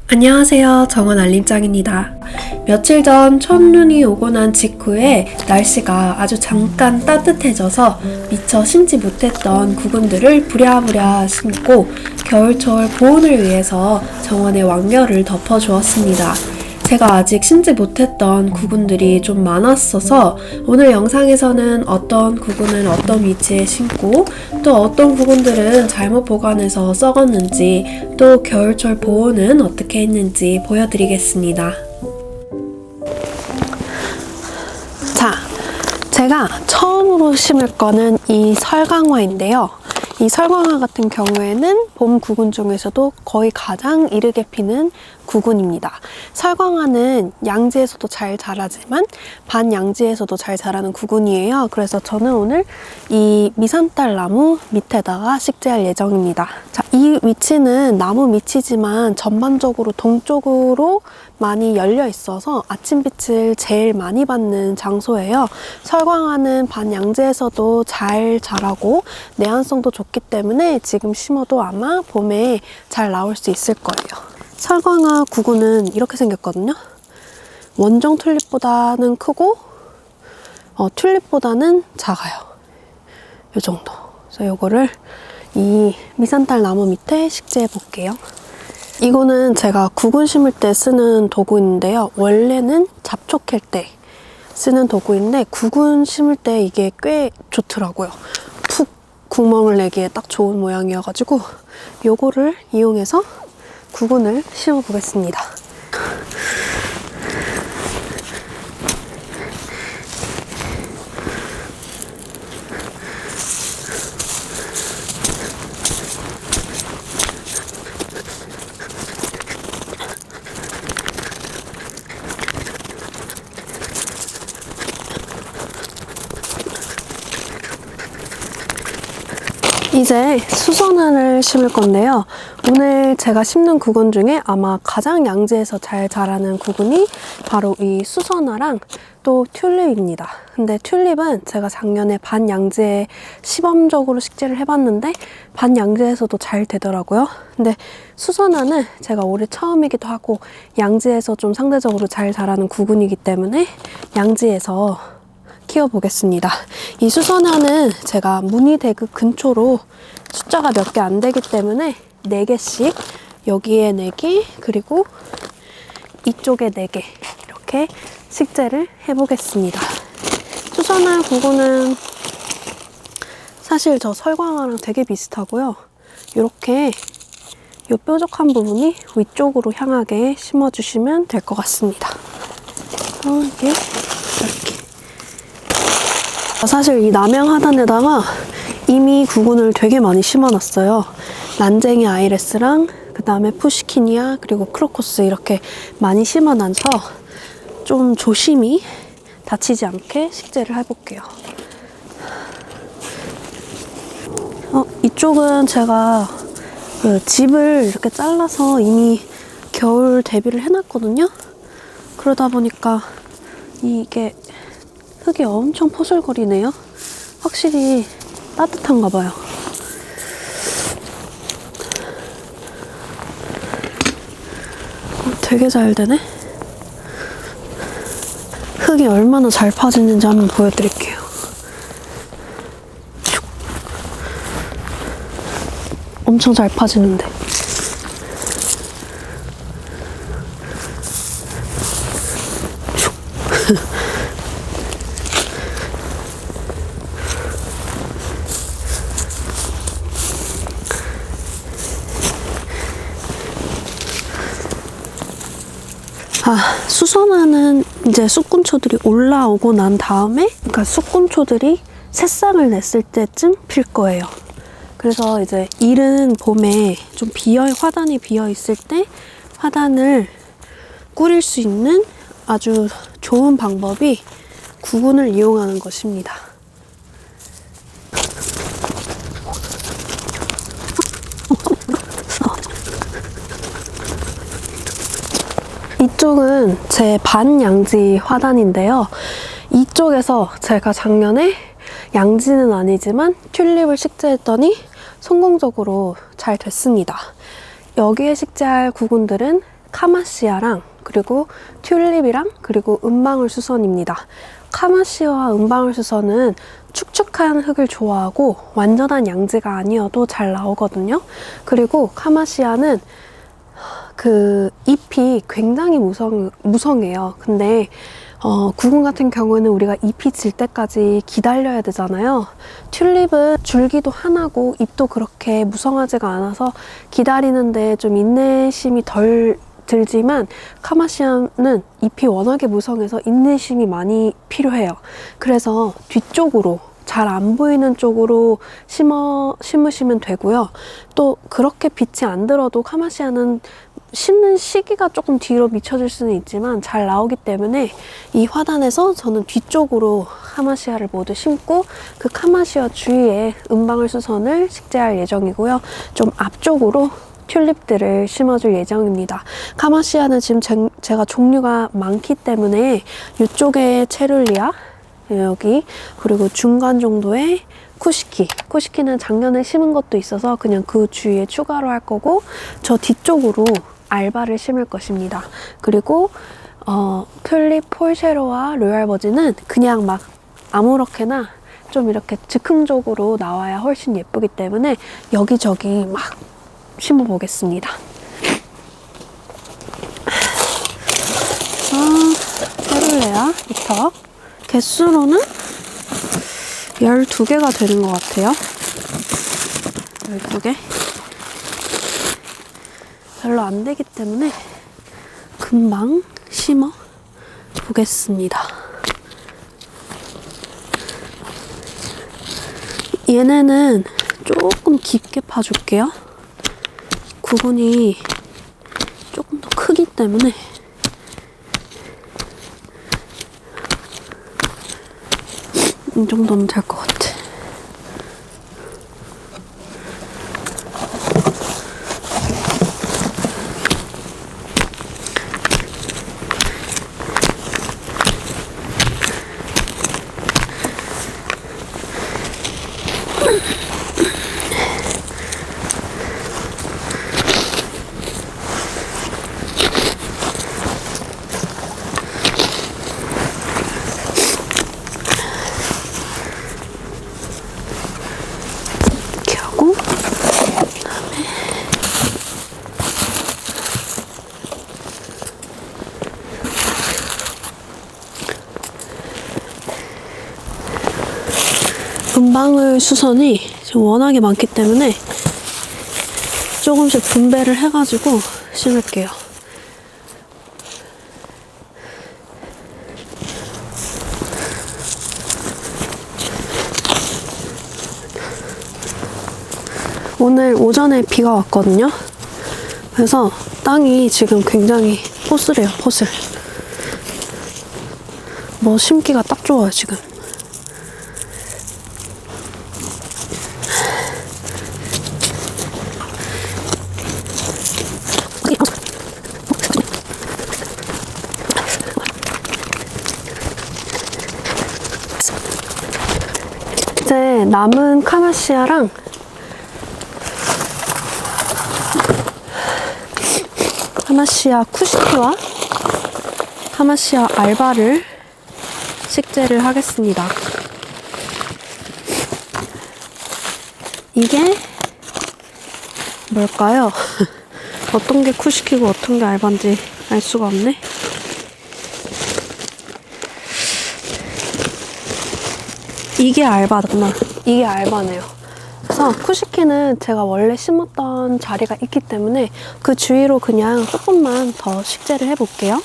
안녕하세요. 정원 알림장입니다. 며칠 전 첫눈이 오고 난 직후에 날씨가 아주 잠깐 따뜻해져서 미처 심지 못했던 구근들을 부랴부랴 심고 겨울철 보온을 위해서 정원의 왕겨를 덮어주었습니다. 제가 아직 심지 못했던 구근들이 좀 많았어서 오늘 영상에서는 어떤 구근을 어떤 위치에 심고 또 어떤 구근들은 잘못 보관해서 썩었는지 또 겨울철 보온은 어떻게 했는지 보여드리겠습니다. 자, 제가 처음으로 심을 거는 이 설강화인데요. 이 설강화 같은 경우에는 봄 구근 중에서도 거의 가장 이르게 피는 구근입니다. 설강화는 양지에서도 잘 자라지만 반양지에서도 잘 자라는 구근이에요. 그래서 저는 오늘 이 미산딸 나무 밑에다가 식재할 예정입니다. 자, 이 위치는 나무 밑이지만 전반적으로 동쪽으로 많이 열려 있어서 아침빛을 제일 많이 받는 장소예요. 설강화는 반양지에서도 잘 자라고 내한성도 좋기 때문에 지금 심어도 아마 봄에 잘 나올 수 있을 거예요. 설강화 구근은 이렇게 생겼거든요. 원종 튤립보다는 크고 튤립보다는 작아요. 이 정도. 그래서 이거를 이 미산딸 나무 밑에 식재해 볼게요. 이거는 제가 구근 심을 때 쓰는 도구인데요. 원래는 잡초 캘 때 쓰는 도구인데 구근 심을 때 이게 꽤 좋더라고요. 푹 구멍을 내기에 딱 좋은 모양이어가지고 요거를 이용해서 구근을 심어 보겠습니다. 이제 수선화를 심을 건데요. 오늘 제가 심는 구근 중에 아마 가장 양지에서 잘 자라는 구근이 바로 이 수선화랑 또 튤립입니다. 근데 튤립은 제가 작년에 반양지에 시범적으로 식재를 해봤는데 반양지에서도 잘 되더라고요. 근데 수선화는 제가 올해 처음이기도 하고 양지에서 좀 상대적으로 잘 자라는 구근이기 때문에 양지에서 키워보겠습니다. 이 수선화는 제가 문의대교 근초로 숫자가 몇 개 안 되기 때문에 4개씩 여기에 4개 그리고 이쪽에 4개 이렇게 식재를 해보겠습니다. 수선화 구근은 사실 저 설강화랑 되게 비슷하고요. 이렇게 이 뾰족한 부분이 위쪽으로 향하게 심어주시면 될 것 같습니다. 이게 이렇게 사실 이 남양 하단에다가 이미 구근을 되게 많이 심어놨어요. 난쟁이 아이레스랑 그 다음에 푸시키니아 그리고 크로코스 이렇게 많이 심어놔서 좀 조심히 다치지 않게 식재를 해볼게요. 이쪽은 제가 그 집을 이렇게 잘라서 이미 겨울 대비를 해놨거든요. 그러다 보니까 이게 흙이 엄청 포슬거리네요. 확실히 따뜻한가 봐요. 되게 잘 되네. 흙이 얼마나 잘 파지는지 한번 보여드릴게요. 엄청 잘 파지는데. 수선화는 이제 쑥군초들이 올라오고 난 다음에 그러니까 쑥군초들이 새싹을 냈을 때쯤 필 거예요. 그래서 이제 이른 봄에 좀 화단이 비어 있을 때 화단을 꾸릴 수 있는 아주 좋은 방법이 구근을 이용하는 것입니다. 이쪽은 제 반양지 화단인데요. 이쪽에서 제가 작년에 양지는 아니지만 튤립을 식재했더니 성공적으로 잘 됐습니다. 여기에 식재할 구근들은 카마시아랑 그리고 튤립이랑 그리고 은방울수선입니다. 카마시아와 은방울수선은 축축한 흙을 좋아하고 완전한 양지가 아니어도 잘 나오거든요. 그리고 카마시아는 그 잎이 굉장히 무성해요. 근데 구근 같은 경우는 우리가 잎이 질 때까지 기다려야 되잖아요. 튤립은 줄기도 하나고 잎도 그렇게 무성하지가 않아서 기다리는데 좀 인내심이 덜 들지만 카마시아는 잎이 워낙에 무성해서 인내심이 많이 필요해요. 그래서 뒤쪽으로 잘 안 보이는 쪽으로 심으시면 되고요. 또 그렇게 빛이 안 들어도 카마시아는 심는 시기가 조금 뒤로 미쳐질 수는 있지만 잘 나오기 때문에 이 화단에서 저는 뒤쪽으로 카마시아를 모두 심고 그 카마시아 주위에 은방울수선을 식재할 예정이고요. 좀 앞쪽으로 튤립들을 심어줄 예정입니다. 카마시아는 지금 제가 종류가 많기 때문에 이쪽에 체룰리아, 여기, 그리고 중간 정도의 쿠시키는 작년에 심은 것도 있어서 그냥 그 주위에 추가로 할 거고, 저 뒤쪽으로 알바를 심을 것입니다. 그리고 튤립 폴쉐로와 로얄버지는 그냥 막 아무렇게나 좀 이렇게 즉흥적으로 나와야 훨씬 예쁘기 때문에 여기저기 막 심어보겠습니다. 체룰레아부터 개수로는 12개가 되는 것 같아요. 12개. 별로 안 되기 때문에 금방 심어 보겠습니다. 얘네는 조금 깊게 파줄게요. 구근이 조금 더 크기 때문에 이 정도면 될 것 같아. 은방울 수선이 지금 워낙에 많기 때문에 조금씩 분배를 해가지고 심을게요. 오늘 오전에 비가 왔거든요. 그래서 땅이 지금 굉장히 포슬해요, 포슬. 뭐 심기가 딱 좋아요, 지금. 이제 남은 카마시아랑 카마시아 쿠시키와 카마시아 알바를 식재를 하겠습니다. 이게 뭘까요? 어떤 게 쿠시키고 어떤 게 알바인지 알 수가 없네. 이게 알바구나. 이게 알바네요. 그래서 쿠시키는 제가 원래 심었던 자리가 있기 때문에 그 주위로 그냥 조금만 더 식재를 해볼게요.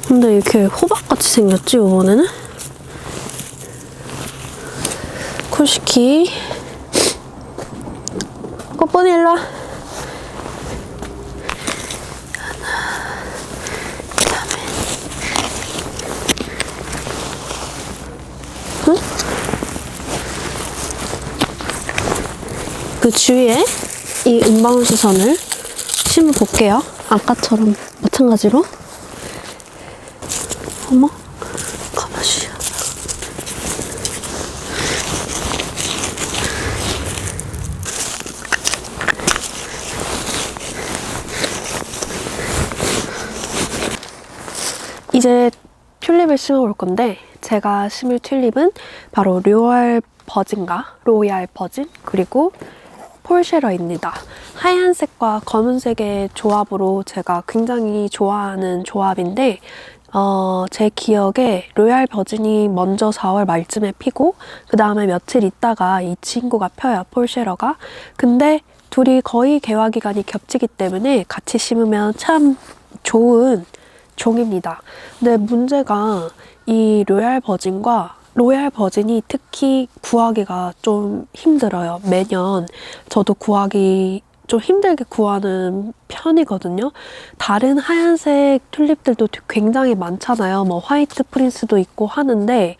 근데 이렇게 호박같이 생겼지, 이번에는? 쿠시키. 꽃보니 일로 와. 응? 그 주위에 이 은방울수선을 심어볼게요. 아까처럼 마찬가지로. 어머, 가마시아. 이제 튤립을 심어볼 건데 제가 심을 튤립은 바로 로얄 버진 그리고 폴쉐러입니다. 하얀색과 검은색의 조합으로 제가 굉장히 좋아하는 조합인데 제 기억에 로얄 버진이 먼저 4월 말쯤에 피고 그 다음에 며칠 있다가 이 친구가 펴요, 폴쉐러가. 근데 둘이 거의 개화 기간이 겹치기 때문에 같이 심으면 참 좋은 종입니다. 근데 문제가 이 로얄 버진이 특히 구하기가 좀 힘들어요. 매년 저도 구하기 좀 힘들게 구하는 편이거든요. 다른 하얀색 튤립들도 굉장히 많잖아요. 뭐 화이트 프린스도 있고 하는데,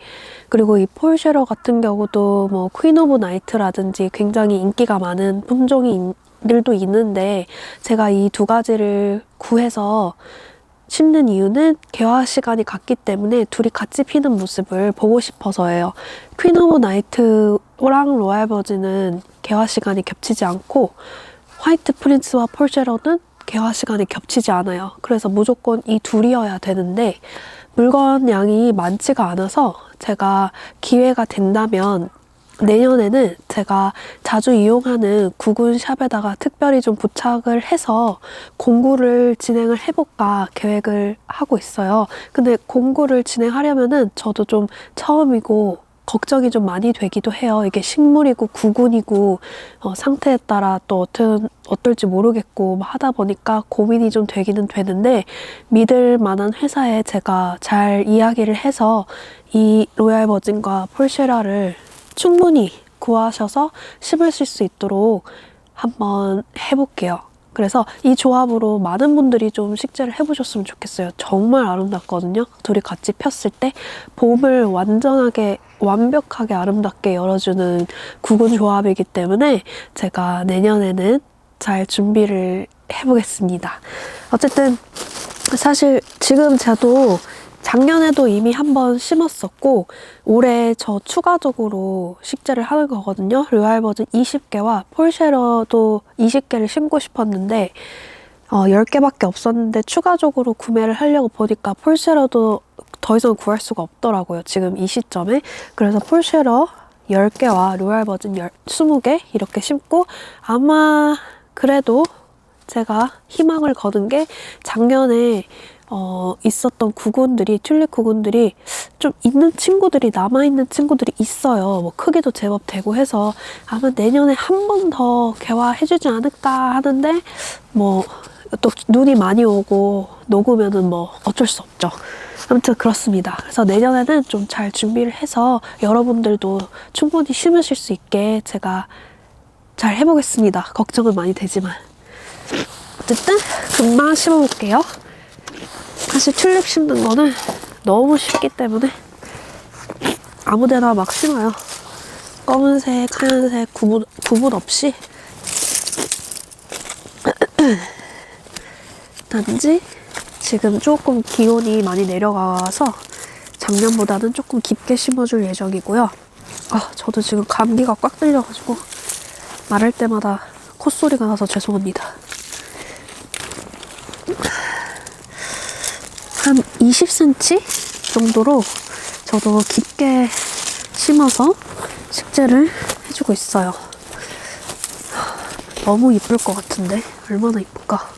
그리고 이 폴쉐러 같은 경우도 뭐 퀸 오브 나이트라든지 굉장히 인기가 많은 품종들도 있는데, 제가 이 두 가지를 구해서 심는 이유는 개화 시간이 같기 때문에 둘이 같이 피는 모습을 보고 싶어서예요. 퀸 오브 나이트랑 로얄 버진은 개화 시간이 겹치지 않고 화이트 프린스와 폴쉐러는 개화 시간이 겹치지 않아요. 그래서 무조건 이 둘이어야 되는데 물건 양이 많지가 않아서 제가 기회가 된다면 내년에는 제가 자주 이용하는 구근 샵에다가 특별히 좀 부착을 해서 공구를 진행을 해볼까 계획을 하고 있어요. 근데 공구를 진행하려면은 저도 좀 처음이고 걱정이 좀 많이 되기도 해요. 이게 식물이고 구근이고 상태에 따라 또 어떨지 모르겠고 하다 보니까 고민이 좀 되기는 되는데, 믿을 만한 회사에 제가 잘 이야기를 해서 이 로얄 버진과 폴쉐라를 충분히 구하셔서 심으실 수 있도록 한번 해볼게요. 그래서 이 조합으로 많은 분들이 좀 식재를 해보셨으면 좋겠어요. 정말 아름답거든요. 둘이 같이 폈을 때 봄을 완벽하게 아름답게 열어주는 구근 조합이기 때문에 제가 내년에는 잘 준비를 해보겠습니다. 어쨌든 사실 지금 저도 작년에도 이미 한번 심었었고 올해 저 추가적으로 식재를 하는 거거든요. 로얄 버진 20개와 폴쉐러도 20개를 심고 싶었는데 10개밖에 없었는데 추가적으로 구매를 하려고 보니까 폴쉐러도 더 이상 구할 수가 없더라고요. 지금 이 시점에. 그래서 폴쉐러 10개와 로얄 버진 20개 이렇게 심고, 아마 그래도 제가 희망을 거둔 게 작년에 있었던 구근들이, 튤립 구근들이 좀 있는 친구들이, 남아있는 친구들이 있어요. 뭐 크기도 제법 되고 해서 아마 내년에 한 번 더 개화해주지 않을까 하는데, 뭐 또 눈이 많이 오고 녹으면은 뭐 어쩔 수 없죠. 아무튼 그렇습니다. 그래서 내년에는 좀 잘 준비를 해서 여러분들도 충분히 심으실 수 있게 제가 잘 해보겠습니다. 걱정은 많이 되지만. 어쨌든 금방 심어볼게요. 사실 튤립 심는 거는 너무 쉽기 때문에 아무데나 막 심어요. 검은색, 하얀색 구분 없이. 단지 지금 조금 기온이 많이 내려가서 작년보다는 조금 깊게 심어줄 예정이고요. 저도 지금 감기가 꽉 들려가지고 말할 때마다 콧소리가 나서 죄송합니다. 한 20cm 정도로 저도 깊게 심어서 식재를 해주고 있어요. 너무 이쁠 것 같은데 얼마나 이쁠까.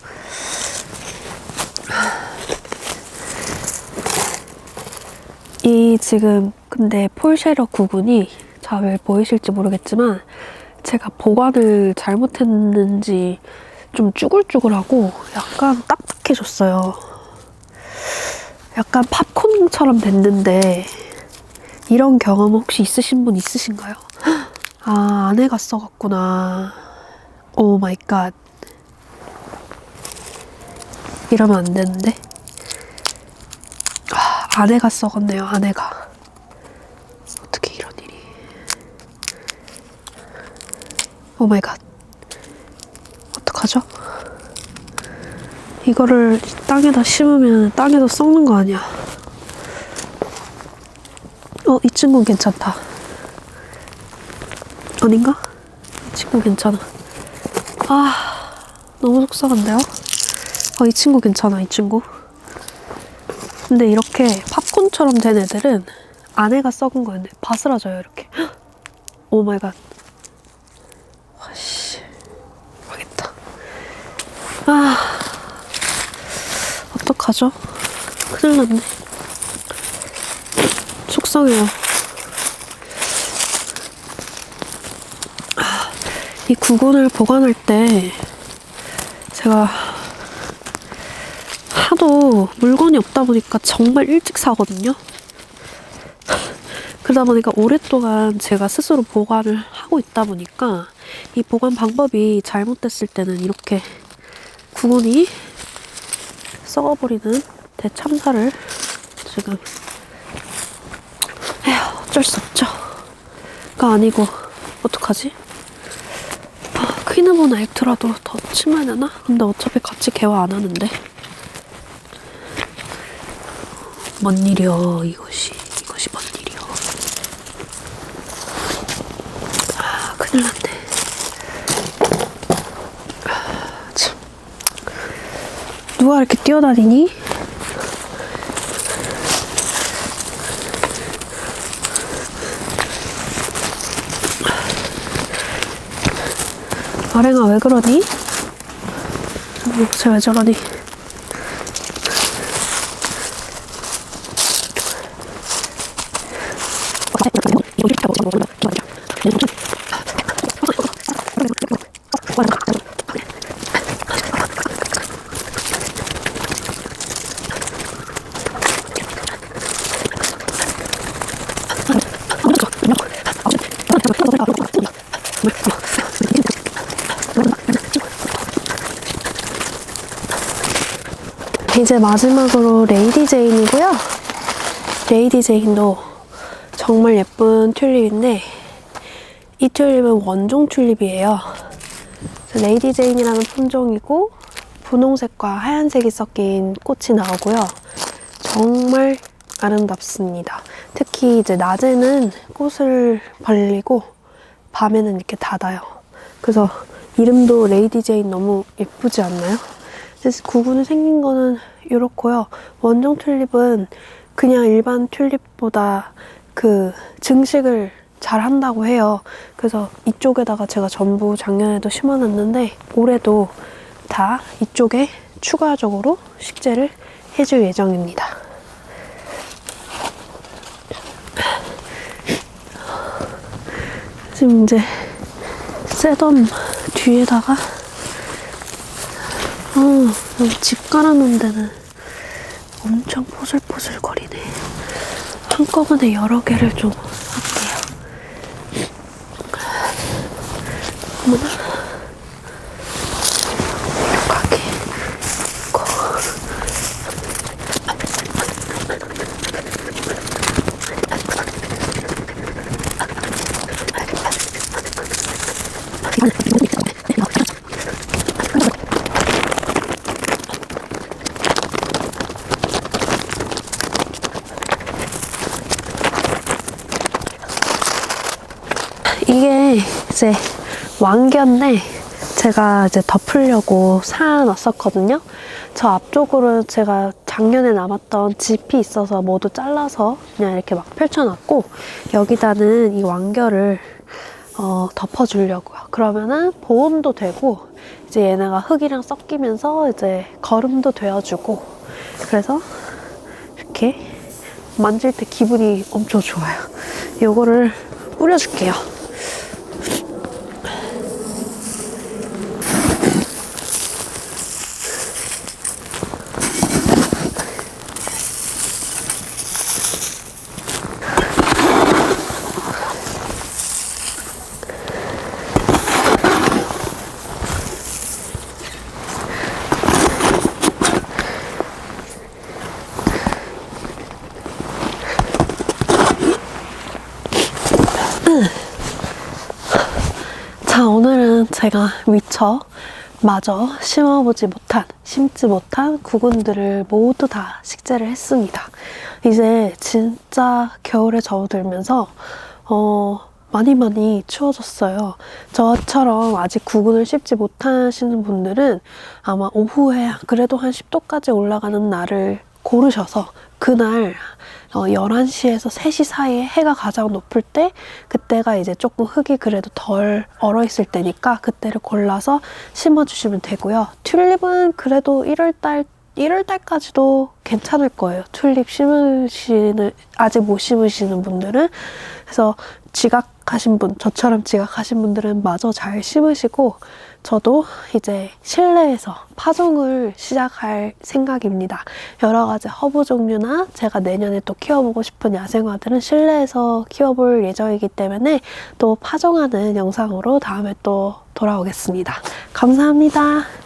이 지금 근데 폴쉐러 구근이 잘 보이실지 모르겠지만 제가 보관을 잘못했는지 좀 쭈글쭈글하고 약간 딱딱해졌어요. 약간 팝콘처럼 됐는데 이런 경험 혹시 있으신 분 있으신가요? 안에가 썩었구나. 오 마이 갓. 이러면 안 되는데. 안에가 썩었네요. 안에가. 어떻게 이런 일이. 오 마이 갓. 어떡하죠? 이거를 땅에다 심으면 땅에도 썩는 거 아니야. 이 친구는 괜찮다. 아닌가? 이 친구 괜찮아. 너무 속상한데요? 이 친구 괜찮아, 이 친구. 근데 이렇게 이렇게 팝콘처럼 된 애들은 안에가 썩은 거였는데 바스라져요, 이렇게. 오 마이 갓. 와씨. 망했다. 아. 어떡하죠? 큰일 났네. 속상해요. 이 구근을 보관할 때 제가 하도 물건이 없다 보니까 정말 일찍 사거든요. 그러다 보니까 오랫동안 제가 스스로 보관을 하고 있다 보니까 이 보관 방법이 잘못됐을 때는 이렇게 구근이 썩어버리는 대참사를 지금 에휴, 어쩔 수 없죠. 가 아니고 어떡하지? 퀸즈보나 액트라도 더 치면 되나? 근데 어차피 같이 개화 안 하는데. 뭔 일이여, 이것이 뭔 일이여. 아, 큰일 났네. 참. 누가 이렇게 뛰어다니니? 아랭아 왜 그러니? 쟤 왜 저러니? 이제 마지막으로 레이디 제인이고요. 레이디 제인도 정말 예쁜 튤립인데 이 튤립은 원종 튤립이에요. 레이디 제인이라는 품종이고 분홍색과 하얀색이 섞인 꽃이 나오고요. 정말 아름답습니다. 특히 이제 낮에는 꽃을 벌리고 밤에는 이렇게 닫아요. 그래서 이름도 레이디 제인 너무 예쁘지 않나요? 구근이 생긴 거는 이렇고요. 원종 튤립은 그냥 일반 튤립보다 그 증식을 잘 한다고 해요. 그래서 이쪽에다가 제가 전부 작년에도 심어놨는데 올해도 다 이쪽에 추가적으로 식재를 해줄 예정입니다. 지금 이제 새덤 뒤에다가 여기 집 깔아놓은 데는 엄청 포슬포슬 거리네. 한꺼번에 여러 개를 좀 할게요. 어머나. 이렇게 있고. 이게 이제 왕견인데 제가 이제 덮으려고 사놨었거든요. 저 앞쪽으로 제가 작년에 남았던 짚이 있어서 모두 잘라서 그냥 이렇게 막 펼쳐놨고 여기다는 이 왕견을 덮어주려고요. 그러면은 보온도 되고 이제 얘네가 흙이랑 섞이면서 이제 거름도 되어주고 그래서 이렇게 만질 때 기분이 엄청 좋아요. 요거를 뿌려줄게요. 자, 오늘은 제가 미처 마저 심지 못한 구근들을 모두 다 식재를 했습니다. 이제 진짜 겨울에 접어들면서 많이 추워졌어요. 저처럼 아직 구근을 심지 못하시는 분들은 아마 오후에 그래도 한 10도까지 올라가는 날을 고르셔서 그날 11시에서 3시 사이에 해가 가장 높을 때, 그때가 이제 조금 흙이 그래도 덜 얼어 있을 때니까 그때를 골라서 심어주시면 되고요. 튤립은 그래도 1월달까지도 괜찮을 거예요. 튤립 아직 못 심으시는 분들은. 그래서 지각하신 분, 저처럼 지각하신 분들은 마저 잘 심으시고, 저도 이제 실내에서 파종을 시작할 생각입니다. 여러 가지 허브 종류나 제가 내년에 또 키워보고 싶은 야생화들은 실내에서 키워볼 예정이기 때문에 또 파종하는 영상으로 다음에 또 돌아오겠습니다. 감사합니다.